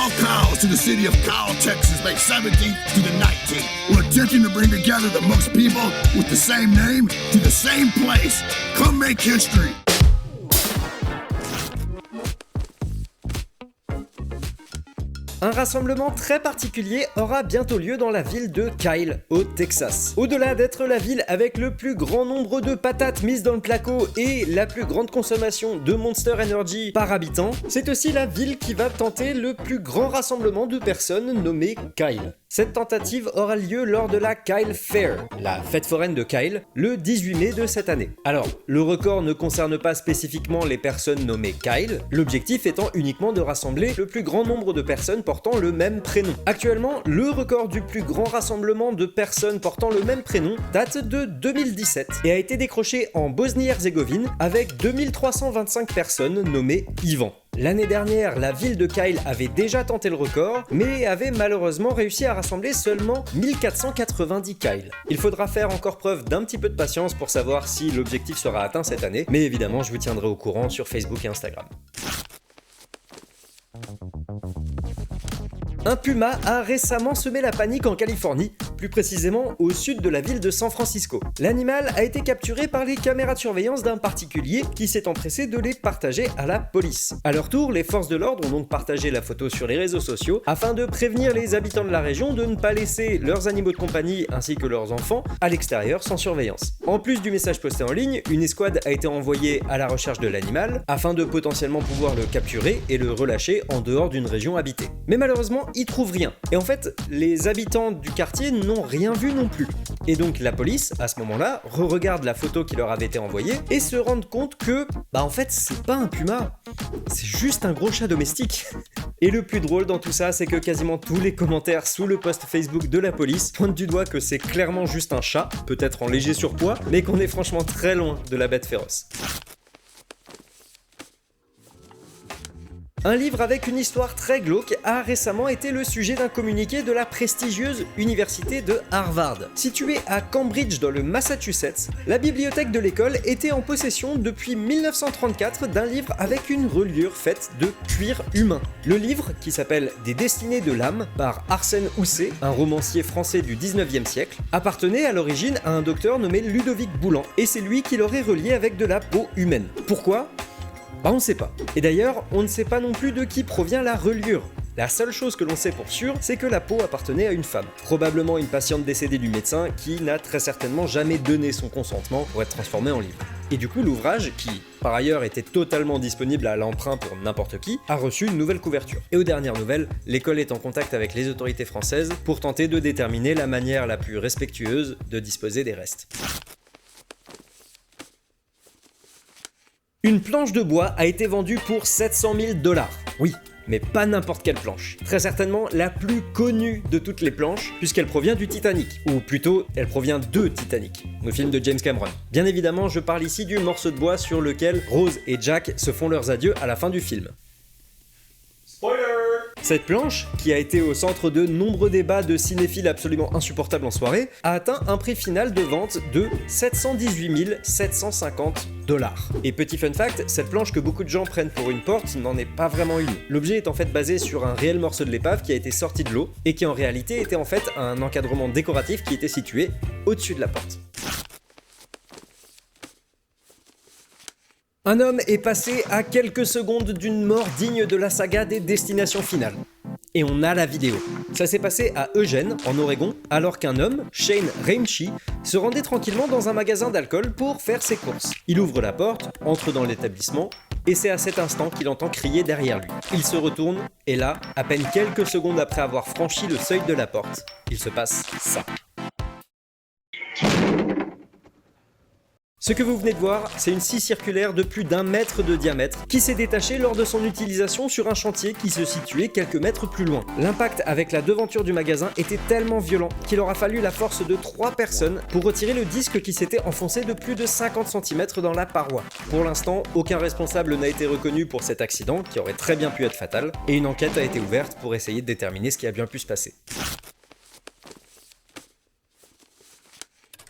all cows to the city of Kyle, Texas, May 17th to the 19th. We're attempting to bring together the most people with the same name to the same place. Come make history. Un rassemblement très particulier aura bientôt lieu dans la ville de Kyle, au Texas. Au-delà d'être la ville avec le plus grand nombre de patates mises dans le placo et la plus grande consommation de Monster Energy par habitant, c'est aussi la ville qui va tenter le plus grand rassemblement de personnes nommé Kyle. Cette tentative aura lieu lors de la Kyle Fair, la fête foraine de Kyle, le 18 mai de cette année. Alors, le record ne concerne pas spécifiquement les personnes nommées Kyle, l'objectif étant uniquement de rassembler le plus grand nombre de personnes portant le même prénom. Actuellement, le record du plus grand rassemblement de personnes portant le même prénom date de 2017 et a été décroché en Bosnie-Herzégovine avec 2325 personnes nommées Ivan. L'année dernière, la ville de Kyle avait déjà tenté le record, mais avait malheureusement réussi à rassembler seulement 1490 Kyle. Il faudra faire encore preuve d'un petit peu de patience pour savoir si l'objectif sera atteint cette année, mais évidemment je vous tiendrai au courant sur Facebook et Instagram. Un puma a récemment semé la panique en Californie, plus précisément au sud de la ville de San Francisco. L'animal a été capturé par les caméras de surveillance d'un particulier qui s'est empressé de les partager à la police. À leur tour, les forces de l'ordre ont donc partagé la photo sur les réseaux sociaux afin de prévenir les habitants de la région de ne pas laisser leurs animaux de compagnie ainsi que leurs enfants à l'extérieur sans surveillance. En plus du message posté en ligne, une escouade a été envoyée à la recherche de l'animal afin de potentiellement pouvoir le capturer et le relâcher en dehors d'une région habitée. Mais malheureusement, ils trouvent rien. Et en fait, les habitants du quartier n'ont rien vu non plus. Et donc la police, à ce moment-là, re-regarde la photo qui leur avait été envoyée et se rendent compte que, en fait, c'est pas un puma, c'est juste un gros chat domestique. Et le plus drôle dans tout ça, c'est que quasiment tous les commentaires sous le post Facebook de la police pointent du doigt que c'est clairement juste un chat, peut-être en léger surpoids, mais qu'on est franchement très loin de la bête féroce. Un livre avec une histoire très glauque a récemment été le sujet d'un communiqué de la prestigieuse université de Harvard. Située à Cambridge dans le Massachusetts, la bibliothèque de l'école était en possession depuis 1934 d'un livre avec une reliure faite de cuir humain. Le livre, qui s'appelle Des destinées de l'âme par Arsène Houssaye, un romancier français du 19e siècle, appartenait à l'origine à un docteur nommé Ludovic Boulan, et c'est lui qui l'aurait relié avec de la peau humaine. Pourquoi ? On ne sait pas. Et d'ailleurs, on ne sait pas non plus de qui provient la reliure. La seule chose que l'on sait pour sûr, c'est que la peau appartenait à une femme. Probablement une patiente décédée du médecin qui n'a très certainement jamais donné son consentement pour être transformé en livre. Et du coup, l'ouvrage, qui par ailleurs était totalement disponible à l'emprunt pour n'importe qui, a reçu une nouvelle couverture. Et aux dernières nouvelles, l'école est en contact avec les autorités françaises pour tenter de déterminer la manière la plus respectueuse de disposer des restes. Une planche de bois a été vendue pour 700 000 $. Oui, mais pas n'importe quelle planche. Très certainement la plus connue de toutes les planches, puisqu'elle provient du Titanic. Ou plutôt, elle provient de Titanic, le film de James Cameron. Bien évidemment, je parle ici du morceau de bois sur lequel Rose et Jack se font leurs adieux à la fin du film. Spoiler! Cette planche, qui a été au centre de nombreux débats de cinéphiles absolument insupportables en soirée, a atteint un prix final de vente de 718 750 $. Et petit fun fact, cette planche que beaucoup de gens prennent pour une porte n'en est pas vraiment une. L'objet est en fait basé sur un réel morceau de l'épave qui a été sorti de l'eau et qui en réalité était en fait un encadrement décoratif qui était situé au-dessus de la porte. Un homme est passé à quelques secondes d'une mort digne de la saga des Destinations Finales. Et on a la vidéo. Ça s'est passé à Eugene, en Oregon, alors qu'un homme, Shane Rainchi, se rendait tranquillement dans un magasin d'alcool pour faire ses courses. Il ouvre la porte, entre dans l'établissement, et c'est à cet instant qu'il entend crier derrière lui. Il se retourne, et là, à peine quelques secondes après avoir franchi le seuil de la porte, il se passe ça. Ce que vous venez de voir, c'est une scie circulaire de plus d'1 mètre de diamètre qui s'est détachée lors de son utilisation sur un chantier qui se situait quelques mètres plus loin. L'impact avec la devanture du magasin était tellement violent qu'il aura fallu la force de 3 personnes pour retirer le disque qui s'était enfoncé de plus de 50 cm dans la paroi. Pour l'instant, aucun responsable n'a été reconnu pour cet accident qui aurait très bien pu être fatal, et une enquête a été ouverte pour essayer de déterminer ce qui a bien pu se passer.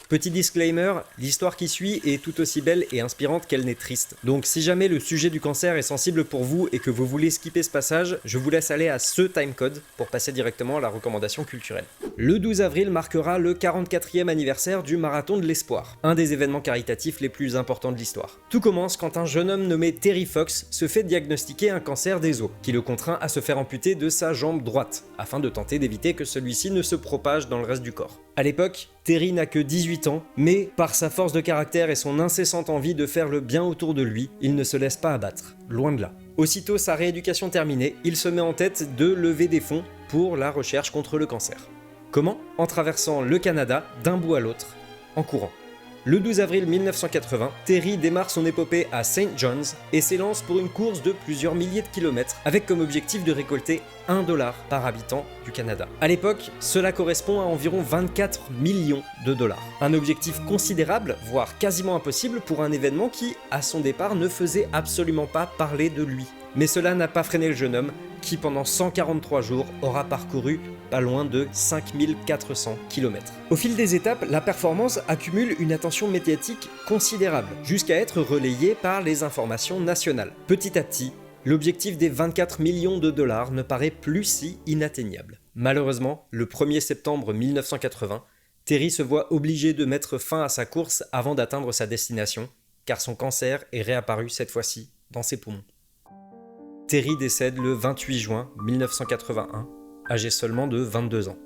Petit disclaimer, l'histoire qui suit est tout aussi belle et inspirante qu'elle n'est triste. Donc si jamais le sujet du cancer est sensible pour vous et que vous voulez skipper ce passage, je vous laisse aller à ce timecode pour passer directement à la recommandation culturelle. Le 12 avril marquera le 44e anniversaire du Marathon de l'Espoir, un des événements caritatifs les plus importants de l'histoire. Tout commence quand un jeune homme nommé Terry Fox se fait diagnostiquer un cancer des os, qui le contraint à se faire amputer de sa jambe droite, afin de tenter d'éviter que celui-ci ne se propage dans le reste du corps. À l'époque, Terry n'a que 18 ans, mais par sa force de caractère et son incessante envie de faire le bien autour de lui, il ne se laisse pas abattre, loin de là. Aussitôt sa rééducation terminée, il se met en tête de lever des fonds pour la recherche contre le cancer. Comment ? En traversant le Canada d'un bout à l'autre, en courant. Le 12 avril 1980, Terry démarre son épopée à St. John's et s'élance pour une course de plusieurs milliers de kilomètres avec comme objectif de récolter $1 par habitant du Canada. À l'époque, cela correspond à environ 24 millions de dollars. Un objectif considérable, voire quasiment impossible pour un événement qui, à son départ, ne faisait absolument pas parler de lui. Mais cela n'a pas freiné le jeune homme qui, pendant 143 jours, aura parcouru pas loin de 5400 km. Au fil des étapes, la performance accumule une attention médiatique considérable, jusqu'à être relayée par les informations nationales. Petit à petit, l'objectif des 24 millions de dollars ne paraît plus si inatteignable. Malheureusement, le 1er septembre 1980, Terry se voit obligé de mettre fin à sa course avant d'atteindre sa destination, car son cancer est réapparu cette fois-ci dans ses poumons. Terry décède le 28 juin 1981, âgé seulement de 22 ans.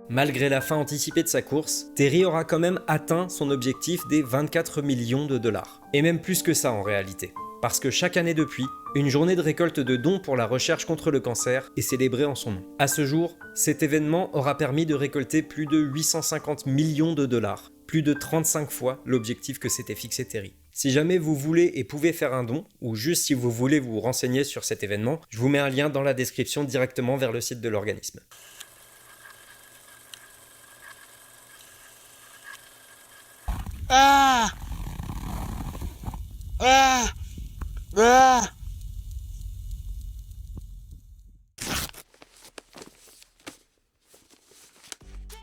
Malgré la fin anticipée de sa course, Terry aura quand même atteint son objectif des 24 millions de dollars. Et même plus que ça en réalité. Parce que chaque année depuis, une journée de récolte de dons pour la recherche contre le cancer est célébrée en son nom. À ce jour, cet événement aura permis de récolter plus de 850 millions de dollars, plus de 35 fois l'objectif que s'était fixé Terry. Si jamais vous voulez et pouvez faire un don, ou juste si vous voulez vous renseigner sur cet événement, je vous mets un lien dans la description directement vers le site de l'organisme.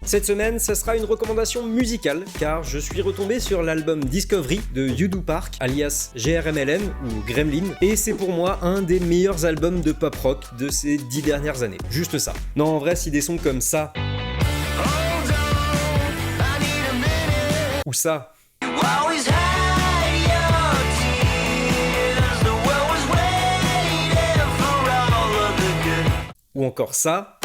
Cette semaine, ça sera une recommandation musicale, car je suis retombé sur l'album Discovery de You Park, alias GRMLM ou Gremlin, et c'est pour moi un des meilleurs albums de pop rock de ces 10 dernières années. Juste ça. Non, en vrai, si des sons comme ça, ou ça, ou encore ça,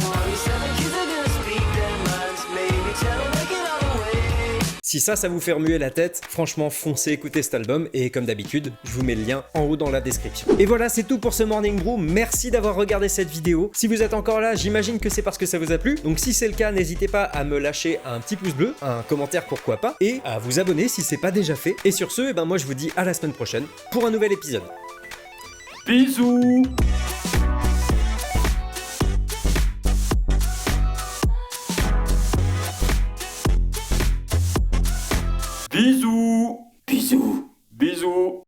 si ça vous fait remuer la tête, franchement foncez écouter cet album et comme d'habitude, je vous mets le lien en haut dans la description. Et voilà, c'est tout pour ce Morning Brew, merci d'avoir regardé cette vidéo. Si vous êtes encore là, j'imagine que c'est parce que ça vous a plu, donc si c'est le cas, n'hésitez pas à me lâcher un petit pouce bleu, un commentaire pourquoi pas, et à vous abonner si c'est pas déjà fait. Et sur ce, moi je vous dis à la semaine prochaine pour un nouvel épisode. Bisous. Bisous.